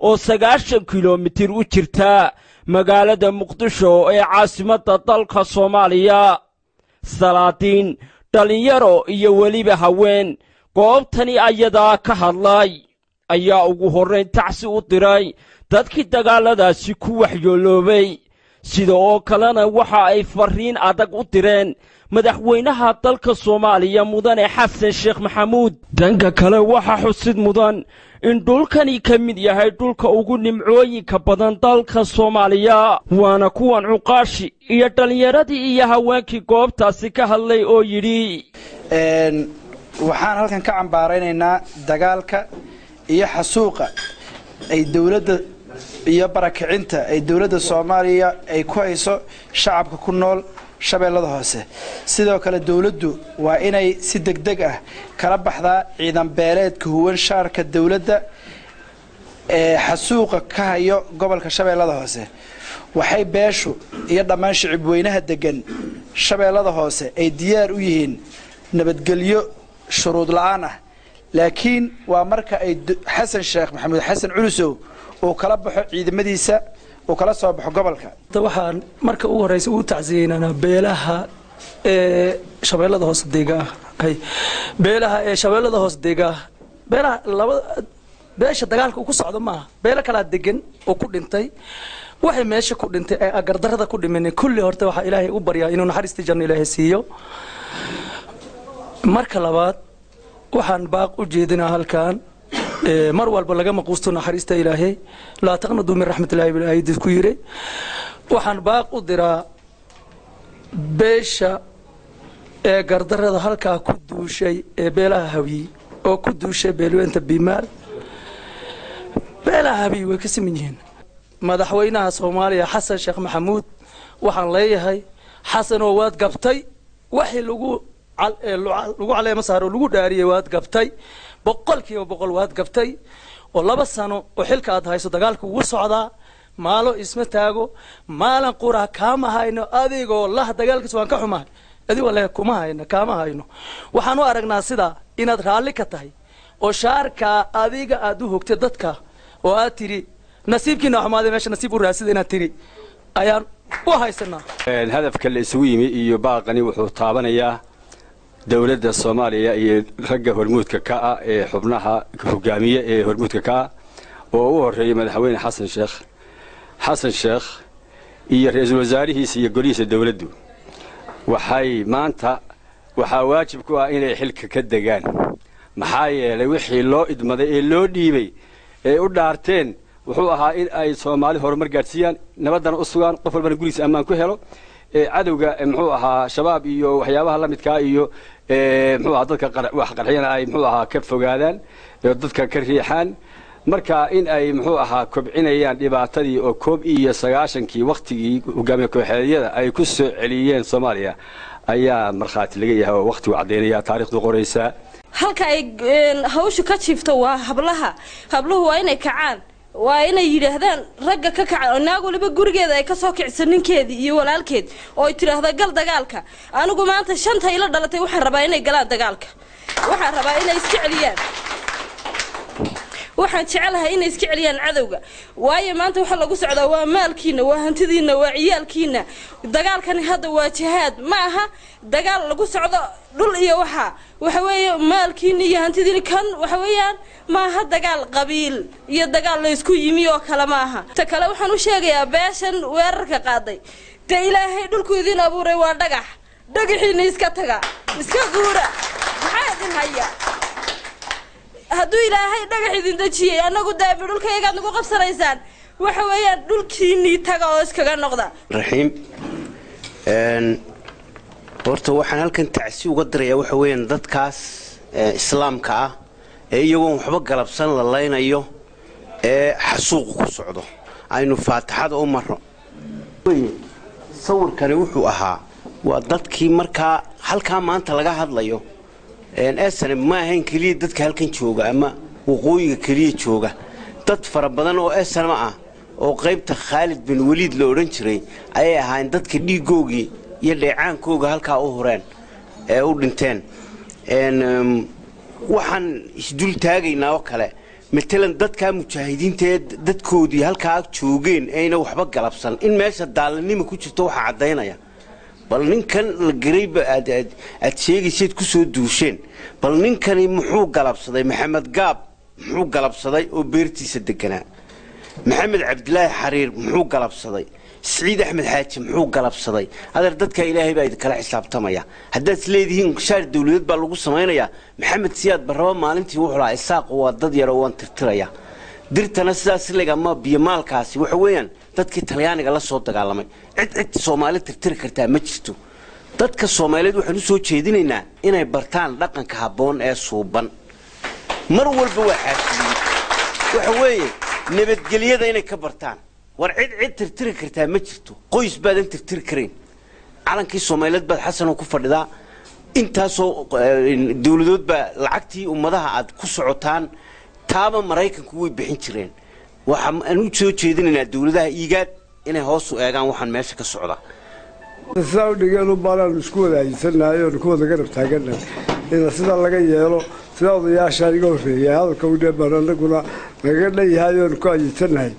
oo 90 kiiloomitir u jirta magaalada Muqdisho ee caasimadda dalka Soomaaliya. Salaadiin, dhalinyaro iyo weliba haween goobtani ayadaa ka hadlay ayaa ugu horreyn tacsi u diray dadkii dagaaladaasi ku waxyeeloobay. sidoo kalena waxa ay fariin adag u direen madaxweynaha dalka Soomaaliya mudane Xasan Sheekh Maxamuud. danka kale waxa xusid mudan in dhulkani ka mid yahay dhulka ugu nimcooyinka badan dalka Soomaaliya, waana kuwan cuqaashi iyo dhalinyaradii iyo haweenkii goobtaasi ka hadlay oo yidhi waxaan halkan ka cambaaraynaynaa dagaalka iyo xasuuqa ay dawladda iyo barakicinta ay dawladda Soomaaliya ay ku hayso shacabka ku nool shabeellada hoose. sidoo kale dawladdu waa inay si degdeg ah kala baxdaa ciidan beeleedka huwan shaarka dawladda ee xasuuqa ka hayo gobolka shabeellada hoose. waxay beeshu iyo dhammaan shicib weynaha degan shabeellada hoose ay diyaar u yihiin nabadgelyo shuruud la'aan ah, laakiin waa marka ay Xasan Sheekh Maxamuud Xasan Culusow oo kala baxo ciidamadiisa oo kala soo baxo gobolka. waxaan marka ugu horeysa u tacsiyeynaa beelaha shabeellada hoose deegaa beelaha shabeellada hoose deegaa beelaha laba beesha dagaalka ku socdo ma beela kala degan oo ku dhintay waxay meesha ku dhintay ay agardarada ku dhimanay kulli horta waxa Ilaahay u baryaa inuu naxariista janno Ilaahay siiyo. marka labaad waxaan baaq u jeedinaa halkaan mar walba laga maquusto naxariista Ilaahay la taqnadu min raxmatillahi bil aayid ku yiri. waxaan baaq u diraa beesha gardarada halka ku duushay beelaha hawi oo ku duushay beelweynta bimaal. beelaha hawi way ka siman madaxweynaha Soomaaliya Xasan Sheekh Maxamuud waxaan leeyahay xasan oo waad gabtay wixii lagu caleema saaro lagu dhaariyay waad gabtay boqolkiiba boqol waad gabtay oo 2 sano oo xilka aad hayso dagaalku ugu socdaa maalo isma taago maalan qura kaama hayno adigoo la dagaalkiisa waan ka xumaa adigoo la kuma hayno kaama hayno. waxaan u aragnaa sida inaad raali ka tahay oo shaarka adiga aad u hogtay dadka oo aad tiri nasiibkiina xumaaday meesha nasiib u raasida inaad tiri ayaan u haysanaa. hadafka la isugu yimi iyo baaqani wuxuu taabanayaa dawladda Soomaaliya iyo ragga hormuudka ka ah ee xubnaha hogaamiye ee hormuudka ka oo u horeeyay madaxweyne Xasan Sheekh iyo ra'iisul wasaarihiisa iyo golihiisa dawladdu waxay maanta waxa waajib ku ah inay xilka ka degaan maxaa yeelay wixii loo idmaday ee loo dhiibay ee u dhaarteen wuxuu ahaa in ay Soomaali horumar gaarsiiyaan nabadana u sugaan qof walba gurigiisa ammaan ku helo cadawga muxuu ahaa shabaab iyo waxyaabaha la midka iyo muxuu ahaa dadka wax qarxiyana ay muxuu ahaa ka fogaadaan iyo dadka ka riixaan marka in ay muxuu ahaa kobcinayaan dhibaatadii oo 90kii waqtigii hogaamiye kooxeedyada ay ku soo celiyeen Soomaaliya ayaa marxaati laga yahay oo waqti u cadeynaya taariikhdu qoraysa. halka ay hawshu ka jiifto waa habluhu waa inay kacaan waa inay yiraahdaan ragga ka kaca inagu waliba gurigeeda ay ka soo kicsan ninkeedii iyo walaalkeed oo ay tiraahdo gal dagaalka. anigu maanta 5 ila dhalatay waxaan rabaa inay galaan dagaalka, waxaan rabaa inay iska celiyaan, waxaan jecelahay inay iska celiyaan cadawga. waayo maanta waxa lagu socdaa waa maalkiina, waa hantidiina, waa ciyaalkiina. dagaalkani hadda waa jihaad ma aha dagaal lagu socdo dhul iyo waxa weeye maalkiina iyo hantidiina kan waxa weeyaan ma aha dagaal qabiil iyo dagaal la isku yimi oo kala ma aha. ta kale waxaan u sheegayaa beeshan weerarka qaaday ta Ilaahay dhulku idin abuuray waa dhagaxiina iska taga iska guura maxaa idin haya hadduu Ilaahay dhagax idin dajiyay anagu daabi dhulkayga nagu qabsanaysaan waxa weeyaan dhulkiini taga oo iskaga noqda. raxiim horta waxaan halkan tacsi uga dirayaa waxa weeyaan dadkaas islaamka ah ee iyagoon waxba galabsan la leynayo ee xasuuq ku socdo aynu faataxada u marro. sawirkani wuxuu ahaa waa dadkii markaa halkaa maanta laga hadlayo أسنا ما هين كلية دتك هالكن شوجا أما وقوي كلية شوجا دت فربنا أو أسنا معه أو قريبة خالد بن وليد لورنشري أيه هاين دتك دي جوجي يلي عن كوجا هالكا أوهران أو دنتين إن وحن يشدول تاجي ناوكله مثلا dadka mujaahidiinta dadkoodii halka joogeen ayna waxba galabsan in meesha daalanimo ku jirto waxa cadeynaya bal ninkan la gareeyba aad sheegaysid ku soo duusheen bal ninkani muxuu galabsaday maxamed gaab muxuu galabsaday oo beertiisa deganaa maxamed cabdilaahi xariir muxuu galabsaday سعيد أحمد حاتم محو قلب صدي هذا ردك إلهي بعد كلا حساب تمايا هدات ليدهين شار الدوليات باللغو سماينيا محمد سياد برا مالنتي وحلا إساق وضد يروان ترتريا درت أنا ساس اللي جماعة بيمال كاسي وحويان ردك تلياني قال صوت قالمي عد صومالي ترتر كرتا مجتو ردك الصومالي وحلو سوت شيدين إنا برتان لقن كهبون صوبان مرول بواحد وحويان نبت جلية إنا كبرتان ورعد ترتر كرتا مجتو قويس بعدين ترتر كرين على كي الصوماليات بعد حسن وكفر ده انت سو دولدود بالعكتي ومضاها عاد كسعتان تابا مرايكن كوي بحين شرين وحم أنو تسوي شيء إن الدولة إيجاد إنه هوس وإيجان وحن ماشي كالسعودة. السعودية قالوا بالا نسكولا يسنا أيوة نكولا قرب تاجرنا إن سيدا لقى يلو سيدا يا شاري قوي هذا كودا برا نقولا نقولنا يهايو نكوا يسنا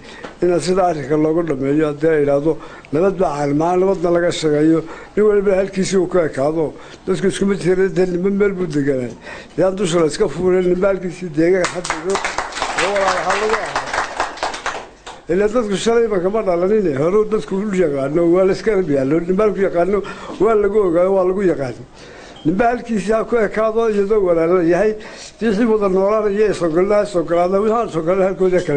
إن سيدا عارف الله قلنا ما يجي هذا نبض على المال نبض لقى الشقيو نقول بهالكيس وكاك هذا بس كم ترى ده من بالبود جاي يا دوش راس كفور البالكيس ده حد هو على حلوة إلا تذكر الشرعي ما كمان على نينه هرو تذكر كل شيء قالنا ولا سكر بيالو نبالك يقالنا ولا جو يقالنا نبالك يساكوا كذا يدور على يهاي تيجي بدر نورا يسوق الله سوق هذا وهذا سوق الله كل ذكر